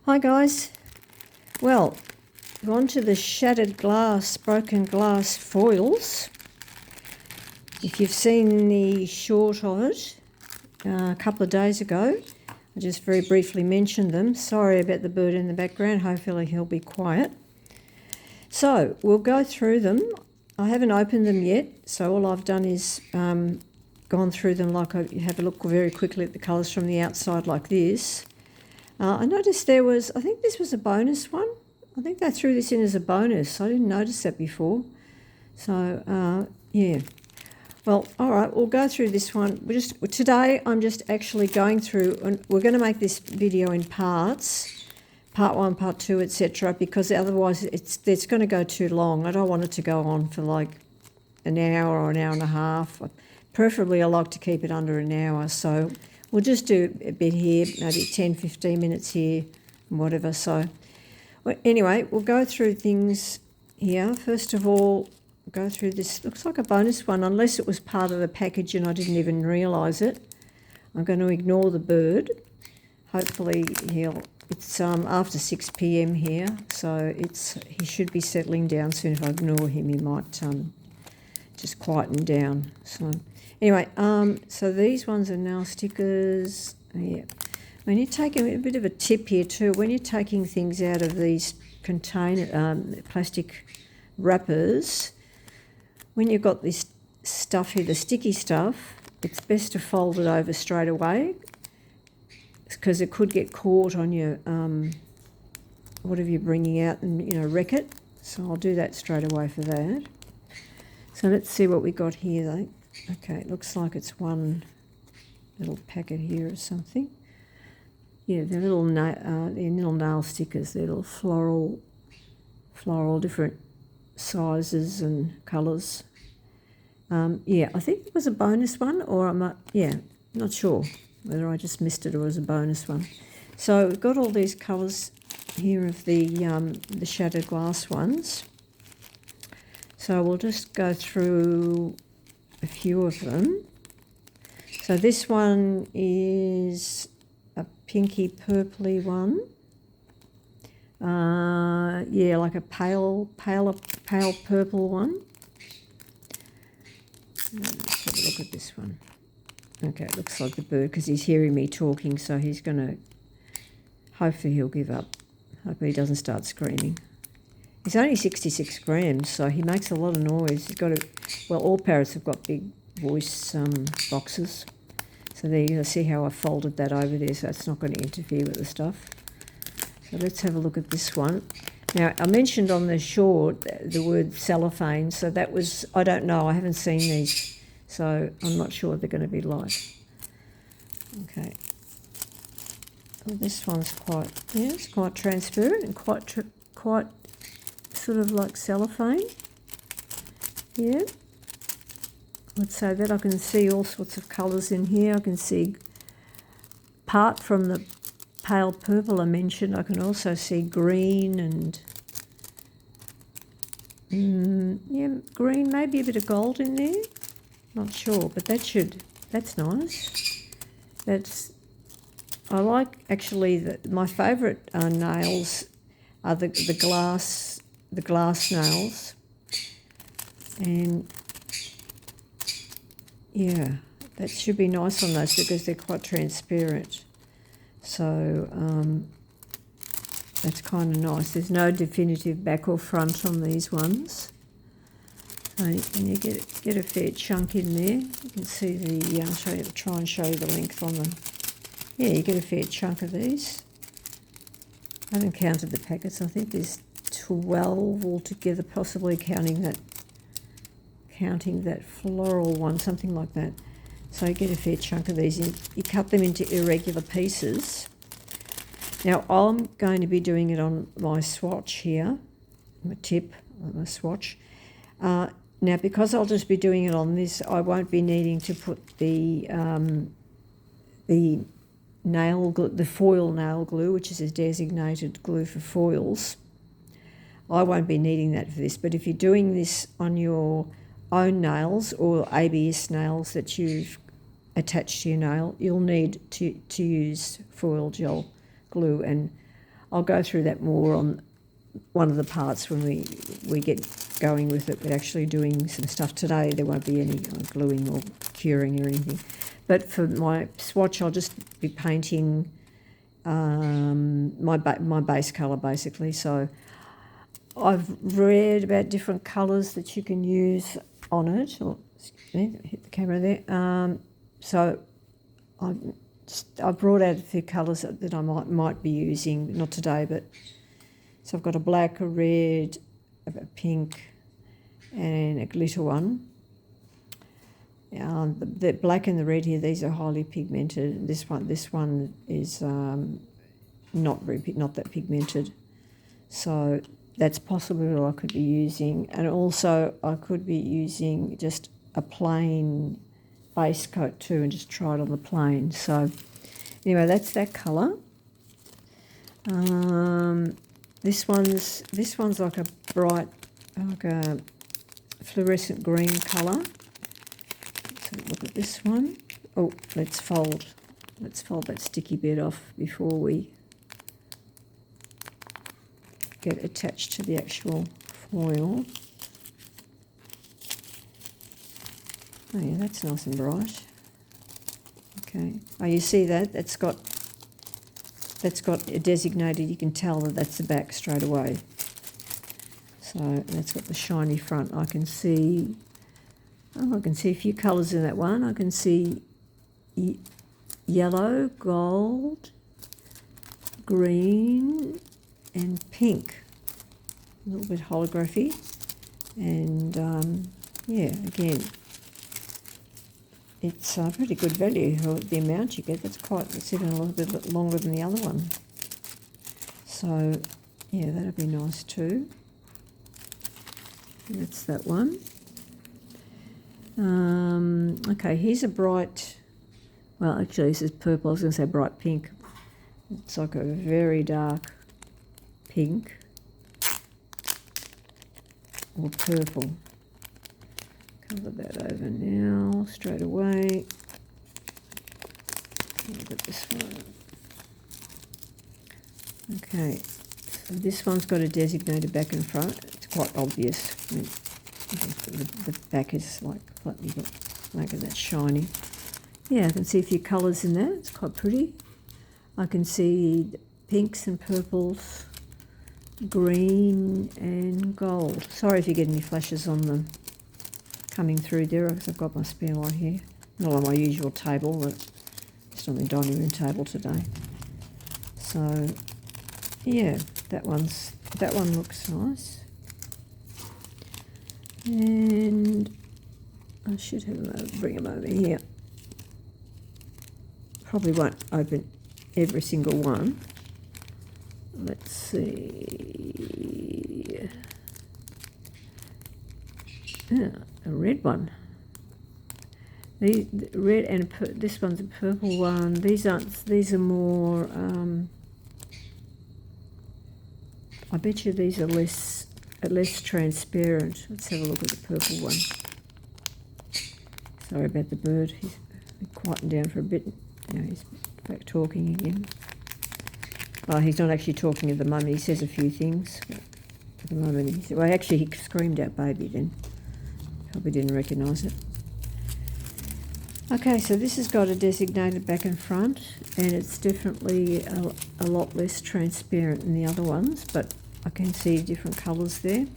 Hi guys. Well, we're on to the shattered glass, broken glass foils. If you've seen the short of it a couple of days ago, I just very briefly mentioned them. Sorry about the bird in the background, hopefully he'll be quiet. So we'll go through them. I haven't opened them yet, so all I've done is gone through them like you have a look very quickly at the colours from the outside like this. I noticed I think this was a bonus one. I think they threw this in as a bonus. I didn't notice that before. So, yeah. Well, all right, we'll go through this one. Today I'm just actually going through, and we're going to make this video in parts, part one, part two, etc., because otherwise it's going to go too long. I don't want it to go on for like an hour or an hour and a half. Preferably I like to keep it under an hour, so we'll just do a bit here, maybe 10, 15 minutes here, and whatever. So anyway, we'll go through things here. First of all, go through this. Looks like a bonus one, unless it was part of the package and I didn't even realise it. I'm going to ignore the bird. Hopefully it's after 6 p.m. here, so he should be settling down soon. If I ignore him, he might just quieten down. So anyway, so these ones are nail stickers. Yeah. When you're taking a bit of a tip here too, when you're taking things out of these plastic wrappers, when you've got this stuff here, the sticky stuff, it's best to fold it over straight away because it could get caught on your whatever you're bringing out and wreck it. So I'll do that straight away for that. So let's see what we got here though. Okay, it looks like it's one little packet here or something. Yeah, they're little nail stickers. They're little floral, different sizes and colours. Yeah, I think it was a bonus one, or not sure whether I just missed it or was a bonus one. So we've got all these colours here of the shattered glass ones. So we'll just go through a few of them. So this one is a pinky purpley one. Yeah, like a pale purple one. Let's have a look at this one. Okay, it looks like the bird, because he's hearing me talking, so he's going to, hopefully he'll give up. Hopefully he doesn't start screaming. He's only 66 grams, so he makes a lot of noise. He's got all parrots have got big voice boxes. So there you see how I folded that over there, so it's not going to interfere with the stuff. So let's have a look at this one. Now, I mentioned on the short the word cellophane, so that was, I don't know, I haven't seen these, so I'm not sure what they're going to be like. Okay. Well, this one's it's quite transparent and quite sort of like cellophane. Yeah. Let's say that I can see all sorts of colours in here. I can see, apart from the pale purple I mentioned, I can also see green and green, maybe a bit of gold in there. Not sure, but that's nice. I like actually my favourite nails are the glass nails, and yeah, that should be nice on those because they're quite transparent. So that's kind of nice. There's no definitive back or front on these ones. So, and you get a fair chunk in there. You can see try and show you the length on them. Yeah, you get a fair chunk of these. I haven't counted the packets. I think there's 12 altogether, possibly counting that floral one, something like that. So you get a fair chunk of these. You cut them into irregular pieces. Now I'm going to be doing it on my swatch here, my tip, my swatch. Now because I'll just be doing it on this, I won't be needing to put the nail glue, the foil nail glue, which is a designated glue for foils. I won't be needing that for this, but if you're doing this on your own nails or ABS nails that you've attached to your nail, you'll need to use foil gel glue, and I'll go through that more on one of the parts when we get going with it. We're actually doing some stuff today. There won't be any gluing or curing or anything. But for my swatch, I'll just be painting my base colour basically. So I've read about different colours that you can use on it. Oh, excuse me, hit the camera there. So I brought out a few colours that I might be using, not today, but so I've got a black, a red, a pink, and a glitter one. The black and the red here, these are highly pigmented. This one is not that pigmented. So that's possible I could be using, and also I could be using just a plain base coat too, and just try it on the plain. So anyway, that's that colour. This one's like a bright, like a fluorescent green colour. Let's have a look at this one. Oh, let's fold that sticky bit off before we get attached to the actual foil. Oh yeah, that's nice and bright. Okay. Oh, you see that? That's got a designated, you can tell that that's the back straight away. So that's got the shiny front. I can see a few colours in that one. I can see yellow, gold, green, and pink. A little bit holography. And yeah, again, it's pretty good value for the amount you get. It's even a little bit longer than the other one. So yeah, that'll be nice too. That's that one. Okay, here's a bright, well actually this is purple, I was going to say bright pink. It's like a very dark pink or purple. Cover that over now, straight away. Look at this one. Okay, so this one's got a designated back and front. It's quite obvious. I mean, the back is like slightly like that shiny. Yeah, I can see a few colours in there. It's quite pretty. I can see pinks and purples, green and gold. Sorry if you get any flashes on them coming through there, because I've got my spare light here. Not on my usual table, but just on the dining room table today. So yeah, that one looks nice. And I should bring them over here. Probably won't open every single one. Let's see. Yeah, a red one. The red and this one's a purple one. These are more. I bet you these are less transparent. Let's have a look at the purple one. Sorry about the bird. He's quietened down for a bit. Now he's back talking again. Oh, he's not actually talking at the moment. He says a few things. But at the moment, well, actually, he screamed out "baby" then. Probably didn't recognise it. Okay, so this has got a designated back and front, and it's definitely a lot less transparent than the other ones, but I can see different colours there.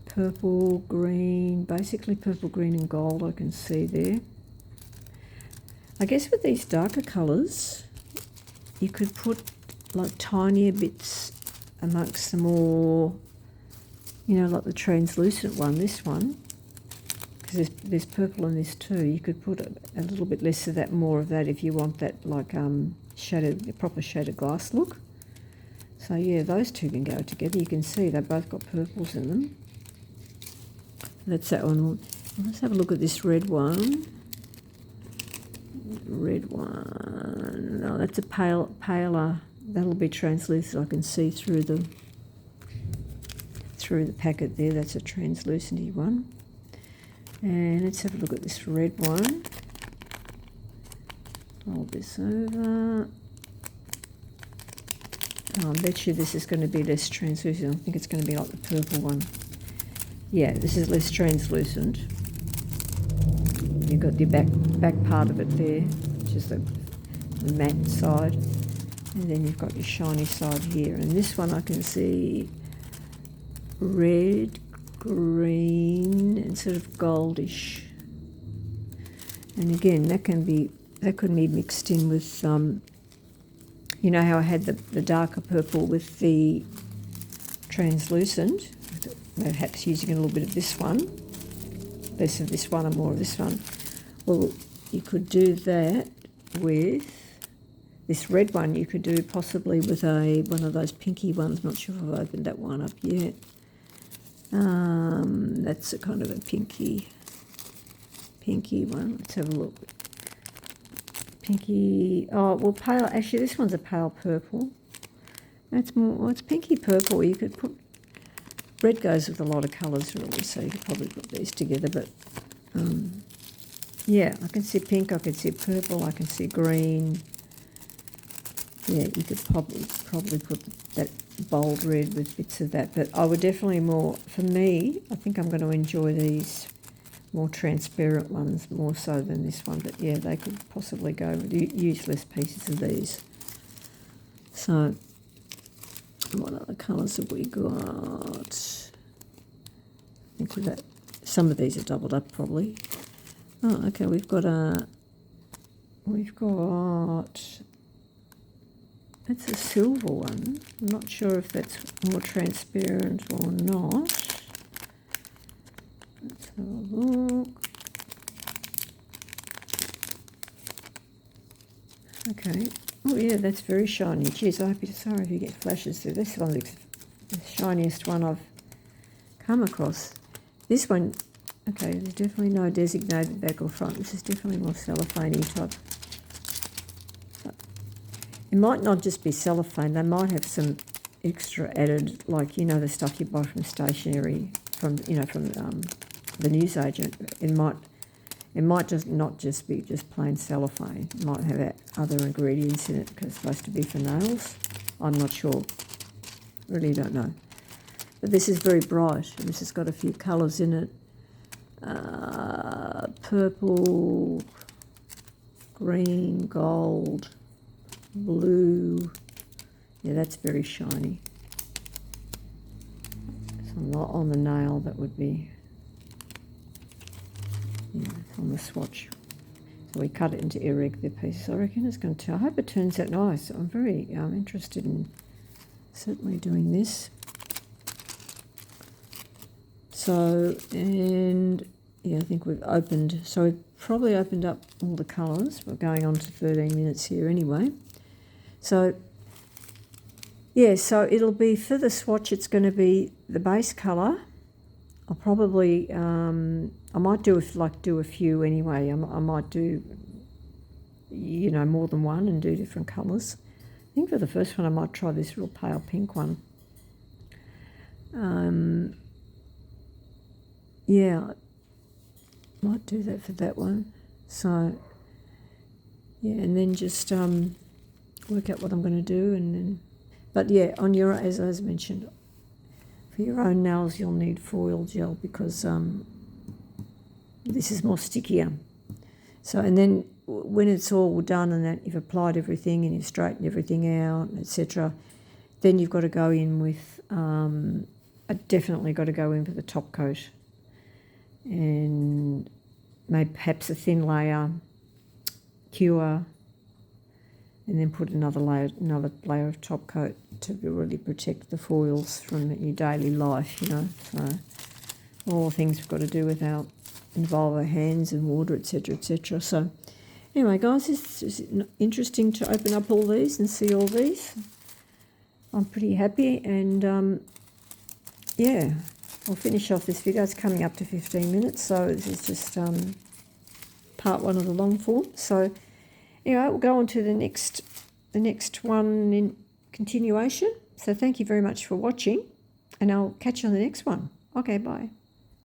Purple, green, basically purple, green and gold I can see there. I guess with these darker colours, you could put like tinier bits amongst the more, like the translucent one, this one, because there's purple in this too. You could put a little bit less of that, more of that if you want that like proper shaded glass look. So yeah, those two can go together. You can see they've both got purples in them. That's that one. Let's have a look at this red one. Red one. Oh, that's a paler. That'll be translucent. I can see through the packet there. That's a translucent one. And let's have a look at this red one. Hold this over. I bet you this is going to be less translucent. I think it's going to be like the purple one. Yeah, this is less translucent. You've got the back part of it there, which is the matte side. And then you've got your shiny side here. And this one I can see red, green, and sort of goldish. And again, that could be mixed in with, you know how I had the darker purple with the translucent, perhaps using a little bit of this one, less of this one and more of this one. Well, you could do that with this red one. You could do possibly with one of those pinky ones. Not sure if I've opened that one up yet. That's a kind of a pinky one. Let's have a look. Pinky, oh, well, pale, actually this one's a pale purple. That's more, well, it's pinky purple. You could put, red goes with a lot of colours really, so you could probably put these together, but yeah, I can see pink, I can see purple, I can see green. Yeah, you could probably put that bold red with bits of that, but I would definitely more, for me, I think I'm going to enjoy these more transparent ones more so than this one, but yeah, they could possibly go with use pieces of these. So what other colours have we got? I think with that, some of these are doubled up probably. Oh, okay, we've got that's a silver one. I'm not sure if that's more transparent or not. Let's have a look. Okay. Oh yeah, that's very shiny. Geez, sorry if you get flashes through. This one's the shiniest one I've come across. This one, okay, there's definitely no designated back or front. This is definitely more cellophane-y type. It might not just be cellophane. They might have some extra added, like, you know, the stuff you buy from stationery, from the newsagent. It might just not just be just plain cellophane. It might have other ingredients in it because it's supposed to be for nails. I'm not sure. Really don't know. But this is very bright. This has got a few colours in it. Purple, green, gold, blue. Yeah, that's very shiny. So on the nail, that would be, yeah, it's on the swatch. So we cut it into irregular pieces. I reckon it's going to, I hope it turns out nice. I'm very interested in certainly doing this. So, and yeah, I think we've opened, so we've probably opened up all the colours. We're going on to 13 minutes here anyway. So, yeah, so it'll be, for the swatch, it's going to be the base colour. I'll probably, I might do a few anyway. I might do, you know, more than one and do different colours. I think for the first one I might try this real pale pink one. Yeah, I might do that for that one. So, yeah, and then just work out what I'm going to do, and then, but yeah, on your, as I mentioned, for your own nails you'll need foil gel because this is more stickier. So, and then when it's all done and that you've applied everything and you've straightened everything out, etc., then you've got to go in with, I definitely got to go in with the top coat, and maybe perhaps a thin layer, cure, and then put another layer of top coat to really protect the foils from your daily life, you know. So all the things we've got to do without involve our hands and water, etc., etc. So anyway, guys, it's interesting to open up all these and see all these. I'm pretty happy, and yeah, I'll finish off this video. It's coming up to 15 minutes, so this is just part one of the long form. So anyway, we'll go on to the next one in continuation. So thank you very much for watching, and I'll catch you on the next one. Okay, bye.